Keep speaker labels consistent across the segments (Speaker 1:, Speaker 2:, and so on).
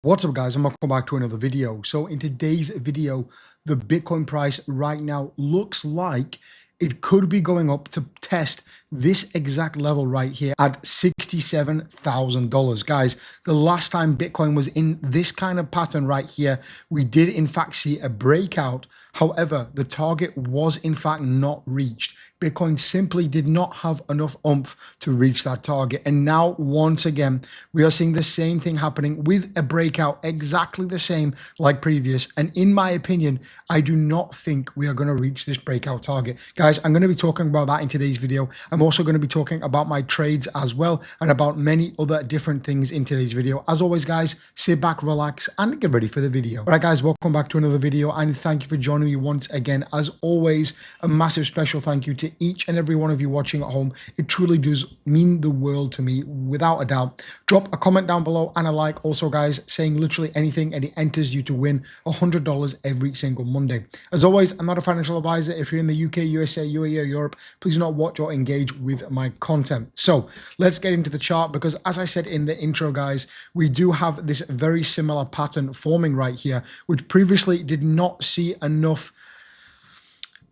Speaker 1: What's up, guys? I'm welcome back to another video. So in today's video, the Bitcoin price right now looks like it could be going up to test this exact level right here at $67,000. Guys, the last time Bitcoin was in this kind of pattern right here, we did in fact see a breakout. However, the target was in fact not reached. Bitcoin simply did not have enough oomph to reach that target. And now, once again, we are seeing the same thing happening with a breakout exactly the same like previous. And in my opinion, I do not think we are going to reach this breakout target. Guys, I'm going to be talking about that in today's video. I'm also going to be talking about my trades as well and about many other different things in today's video. As always, guys, sit back, relax, and get ready for the video. All right, guys, welcome back to another video, and thank you for joining me once again. As always, a massive special thank you to each and every one of you watching at home. It truly does mean the world to me, without a doubt. Drop a comment down below and a like. Also, guys, saying literally anything, and it enters you to win $100 every single Monday. As always, I'm not a financial advisor. If you're in the UK, USA, UAE, or Europe, please do not watch or engage with my content. So let's get into the chart, because as I said in the intro, guys, we do have this very similar pattern forming right here, which previously did not see enough.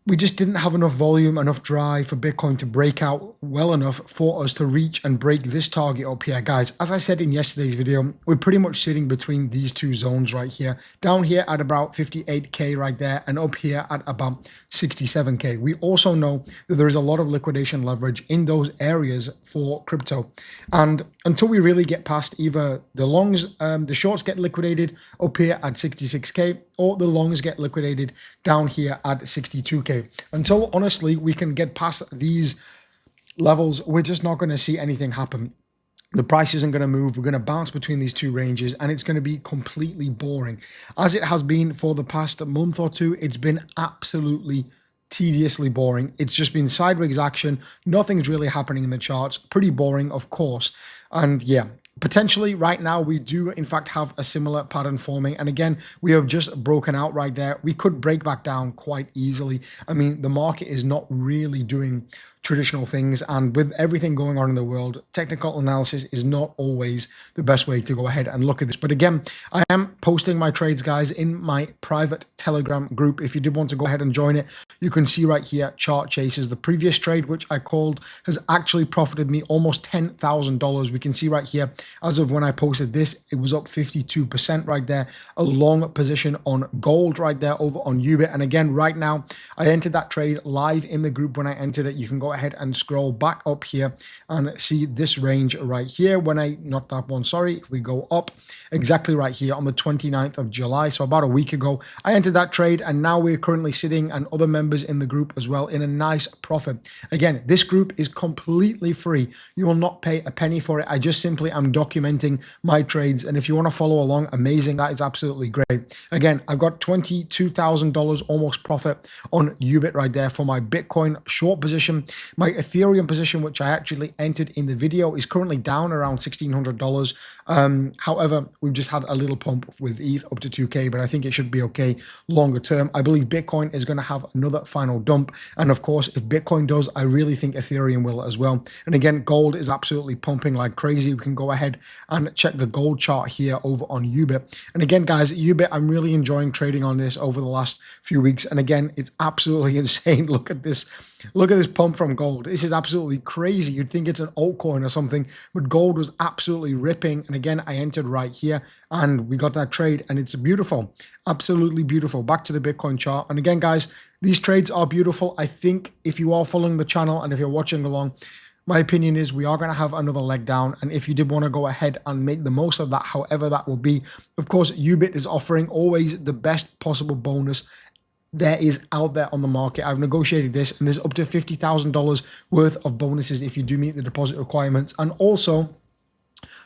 Speaker 1: We just didn't have enough volume, enough drive for Bitcoin to break out well enough for us to reach and break this target up here. Guys, as I said in yesterday's video, we're pretty much sitting between these two zones right here. Down here at about 58K right there, and up here at about 67K. We also know that there is a lot of liquidation leverage in those areas for crypto. And until we really get past either the longs, the shorts get liquidated up here at 66K, or the longs get liquidated down here at 62K. Until, honestly, we can get past these levels, we're just not going to see anything happen. The price isn't going to move. We're going to bounce between these two ranges, and it's going to be completely boring. As it has been for the past month or two, it's been absolutely tediously boring. It's just been sideways action. Nothing's really happening in the charts. Pretty boring, of course. And yeah, potentially right now we do in fact have a similar pattern forming, and again, we have just broken out right there. We could break back down quite easily. I mean, the market is not really doing traditional things, and with everything going on in the world, technical analysis is not always the best way to go ahead and look at this. But again, I am posting my trades, guys, in my private Telegram group. If you did want to go ahead and join it, you can see right here, chart chases. The previous trade, which I called, has actually profited me almost $10,000. We can see right here, as of when I posted this, it was up 52% right there. A long position on gold right there over on UBIT. And again, right now, I entered that trade live in the group. When I entered it, you can go ahead and scroll back up here and see this range right here. When I, not that one, sorry, if we go up exactly right here on the 29th of July, so about a week ago, I entered that trade, and now we're currently sitting, and other members in the group as well, in a nice profit. Again, this group is completely free. You will not pay a penny for it. I just simply am documenting my trades, and if you want to follow along, amazing. That is absolutely great. Again, I've got $22,000 almost profit on UBIT right there for my Bitcoin short position. My Ethereum position, which I actually entered in the video, is currently down around $1,600. However, we've just had a little pump with ETH up to 2K, but I think it should be okay longer term. I believe Bitcoin is going to have another final dump, and of course, if Bitcoin does, I really think Ethereum will as well. And again, gold is absolutely pumping like crazy. We can go ahead and check the gold chart here over on UBIT. And again, guys, UBIT, I'm really enjoying trading on this over the last few weeks. And again, it's absolutely insane. Look at this. Look at this pump from gold. This is absolutely crazy. You'd think it's an altcoin or something, but gold was absolutely ripping. And again, I entered right here, and we got that trade, and it's beautiful. Absolutely beautiful. Back to the Bitcoin chart. And again, guys, these trades are beautiful. I think if you are following the channel and if you're watching along, my opinion is we are going to have another leg down. And if you did want to go ahead and make the most of that, however that will be, of course, UBIT is offering always the best possible bonus there is out there on the market. I've negotiated this, and there's up to $50,000 worth of bonuses if you do meet the deposit requirements. And also,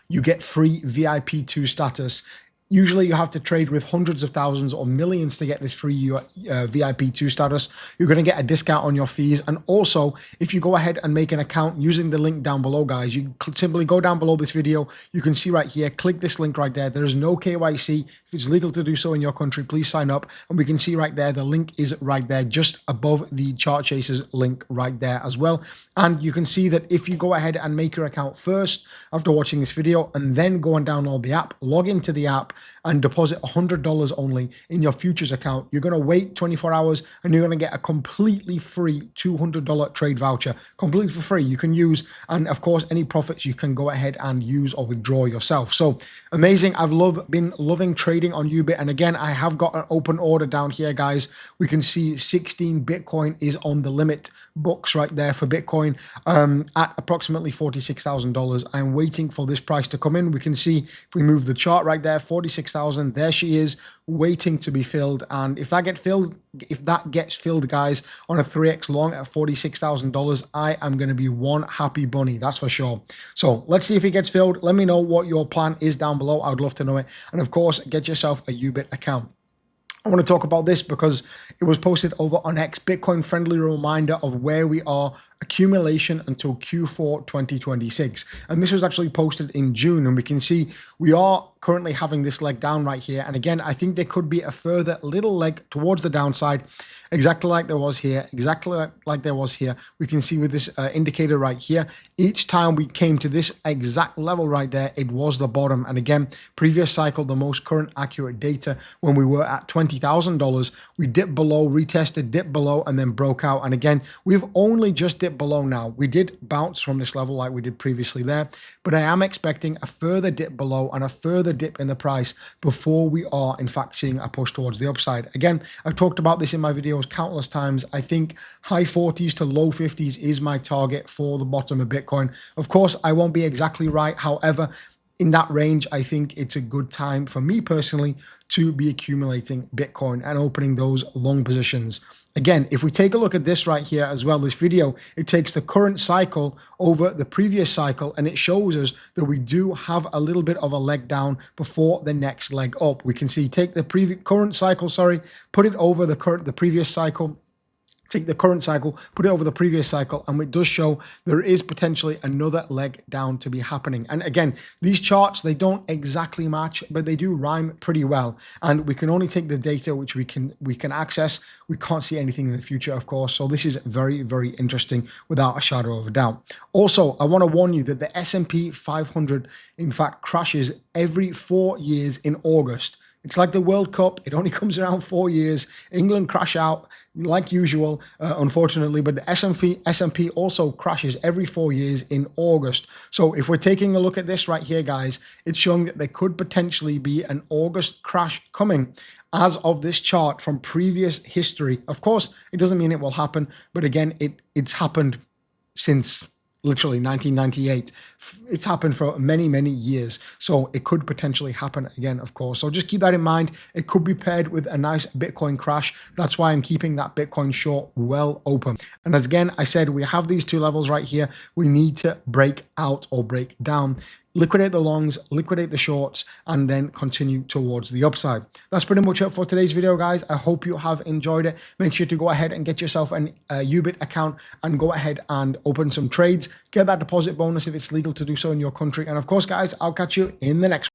Speaker 1: you get free VIP2 status. Usually you have to trade with hundreds of thousands or millions to get this free VIP2 status. You're going to get a discount on your fees. And also, if you go ahead and make an account using the link down below, guys, you simply go down below this video. You can see right here, click this link right there. There is no KYC. If it's legal to do so in your country, please sign up. And we can see right there, the link is right there, just above the chart chasers link right there as well. And you can see that if you go ahead and make your account first after watching this video, and then go and download the app, log into the app, and deposit $100 only in your futures account. You're going to wait 24 hours and you're going to get a completely free $200 trade voucher, completely for free. You can use, and of course, any profits you can go ahead and use or withdraw yourself. So amazing. I've been loving trading on Ubit. And again, I have got an open order down here, guys. We can see 16 Bitcoin is on the limit books right there for Bitcoin at approximately $46,000. I'm waiting for this price to come in. We can see if we move the chart right there, 46,000, there she is, waiting to be filled. And if that gets filled, guys, on a 3x long at $46,000, I am going to be one happy bunny, that's for sure. So let's see if it gets filled. Let me know what your plan is down below. I would love to know it. And of course, get yourself a Ubit account. I want to talk about this because it was posted over on X. Bitcoin friendly reminder of where we are, accumulation until Q4 2026. And this was actually posted in June, and we can see we are currently having this leg down right here. And again, I think there could be a further little leg towards the downside, exactly like there was here, exactly like there was here. We can see with this indicator right here, each time we came to this exact level right there, it was the bottom. And again, previous cycle, the most current accurate data, when we were at $20,000, we dipped below, retested, dipped below, and then broke out. And again, we've only just dipped below now. We did bounce from this level like we did previously there, but I am expecting a further dip below and a further dip in the price before we are in fact seeing a push towards the upside. Again, I've talked about this in my videos countless times. I think high 40s to low 50s is my target for the bottom of Bitcoin. Of course, I won't be exactly right. However, in that range, I think it's a good time for me personally to be accumulating Bitcoin and opening those long positions. Again, if we take a look at this right here as well, this video, it takes the current cycle over the previous cycle, and it shows us that we do have a little bit of a leg down before the next leg up. We can see, take the current cycle, put it over the previous cycle. Take the current cycle, put it over the previous cycle, and it does show there is potentially another leg down to be happening. And again, these charts, they don't exactly match, but they do rhyme pretty well. And we can only take the data which we can access. We can't see anything in the future, of course. So this is very, very interesting without a shadow of a doubt. Also, I want to warn you that the S&P 500, in fact, crashes every 4 years in August. It's like the World Cup. It only comes around 4 years. England crash out like usual, unfortunately, but the S&P also crashes every 4 years in August. So if we're taking a look at this right here, guys, it's showing that there could potentially be an August crash coming as of this chart from previous history. Of course, it doesn't mean it will happen, but again, it's happened since literally 1998. It's happened for many, many years. So it could potentially happen again, of course. So just keep that in mind. It could be paired with a nice Bitcoin crash. That's why I'm keeping that Bitcoin short well open. And as again, I said, we have these two levels right here. We need to break out or break down, liquidate the longs, liquidate the shorts, and then continue towards the upside. That's pretty much it for today's video, guys. I hope you have enjoyed it. Make sure to go ahead and get yourself an Ubit account and go ahead and open some trades. Get that deposit bonus if it's legal to do so in your country. And of course, guys, I'll catch you in the next one.